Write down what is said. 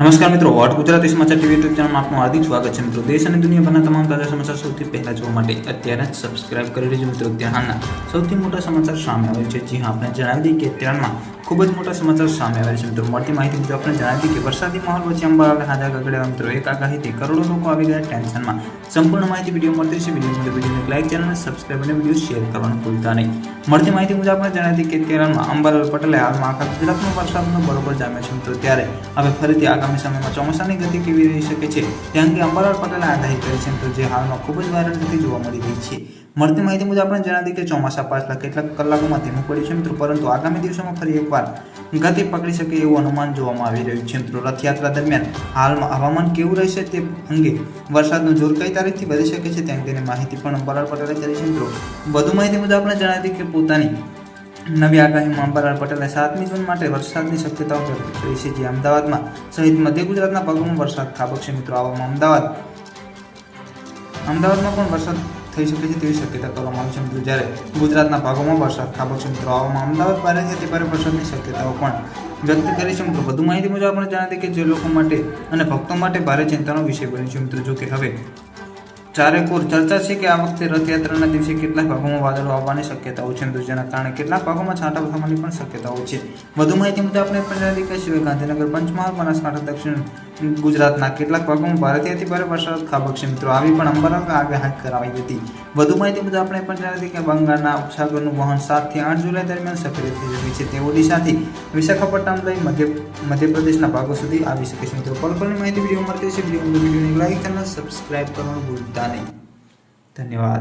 નમસ્કાર મિત્રો, વોટ ગુજરાતી સમાચાર ટીવી યુટ્યુબ ચેનલમાં આપનું હાર્દિક સ્વાગત છે મિત્રો। દેશ અને દુનિયાભરના તમામ તાજા સમાચાર સૌથી પહેલા જોવા માટે અત્યારે જ સબસ્ક્રાઇબ કરી લેજો મિત્રો। ત્યારના સૌથી મોટા સમાચાર સામે આવે છે। જી હા, આપણે જણાવી દઈએ કે ત્યારમાં ખૂબ જ મોટા સમાચાર સામે આવે છે મિત્રો। મળતી માહિતી મુજબ આપણે જણાવી દઈએ કે વરસાદી માહોલ વચ્ચે અંબાલાલ હાજા ગગડ્યા મિત્રો। એક આગાહીથી કરોડો લોકો આવી ગયા ટેન્શનમાં। સંપૂર્ણ માહિતી વિડીયો મળતી છે। વિડીયોને લાઈક, ચેનલને સબસ્ક્રાઇબ અને વિડીયો શેર કરવાનું ભૂલતા નહીં। મળતી માહિતી મુજબ આપણે જણાવી દઈએ કે કેરળમાં અંબાલાલ પટેલે હાલમાં આખા ગુજરાતમાં વરસાદનો બરોબર જામ્યો છે મિત્રો। ત્યારે હવે ફરીથી આગામી સમયમાં ચોમાસાની ગતિ કેવી રહી શકે છે તે અંગે અંબાલાલ પટેલે આગાહી કરી છે મિત્રો, જે હાલમાં ખૂબ જ વાયરલ ગતિ જોવા મળી રહી છે। મળતી માહિતી મુજબ આપણે જણાવી દઈએ કે ચોમાસા પાછલા કેટલાક કલાકોમાં ધીમું પડ્યું છે મિત્રો, પરંતુ આગામી દિવસોમાં ફરી એકવાર ગતિ પકડી શકે એવું અનુમાન જોવામાં આવી રહ્યું છે મિત્રો। રથયાત્રા દરમિયાન હાલમાં હવામાન કેવું રહેશે તે અંગે વરસાદનું જોર કઈ તારીખથી વધી શકે છે તે અંગેની માહિતી પણ અંબાલાલ પટેલે કરી છે મિત્રો। વધુ માહિતી મુજબ આપણે જણાવી દઈએ કે પોતાની નવી આગાહીમાં અંબાલાલ પટેલે 7મી જૂન માટે વરસાદની શક્યતાઓ વ્યક્ત કરી છે, જે અમદાવાદમાં સહિત મધ્ય ગુજરાતના ભાગોમાં વરસાદ ખાબકશે મિત્રો। આવામાં અમદાવાદમાં પણ વરસાદ થઈ શકે છે તેવી શક્યતા કરવામાં આવી છે મિત્રો, જ્યારે ગુજરાતના ભાગોમાં વરસાદ ખાબકશે મિત્રો। આવામાં અમદાવાદ ભારેથી અતિભારે વરસાદની શક્યતાઓ પણ વ્યક્ત કરી છે મિત્રો। વધુ માહિતી મુજબ આપણે જણાવી કે જે લોકો માટે અને ભક્તો માટે ભારે ચિંતાનો વિષય બન્યો છે મિત્રો। જો કે હવે ચારેકોર ચર્ચા છે કે આ વખતે રથયાત્રાના દિવસે કેટલાક ભાગોમાં વાદળો આવવાની શક્યતાઓ છે મિત્રો, જેના કારણે કેટલાક ભાગોમાં છાંટા થવાની પણ શક્યતાઓ છે। વધુ માહિતી મુજબ આપણે જણાવી કે સિવાય ગાંધીનગર, પંચમહાલ, બનાસકાંઠા, દક્ષિણ ગુજરાતના કેટલાક ભાગોમાં ભારેથી અતિભારે વરસાદ ખાબકશે મિત્રો। આવી પણ અંબાલાલ આગાહી કરાવી હતી। વધુ માહિતી મુજબ આપણે પણ જણાવી કે બંગાળના ઉપસાગરનું વહન 7 થી 8 જુલાઈ દરમિયાન સક્રિય થઈ શકે છે। તે ઓડિશાથી વિશાખાપટ્ટનમ લઈ મધ્યપ્રદેશના ભાગો સુધી આવી શકે છે મિત્રો। પલની માહિતી વિડીયો મળતી છે। વિડીયોને લાઈક, ચેનલ સબસ્ક્રાઇબ કરવાનું ભૂલતા નહીં। ધન્યવાદ।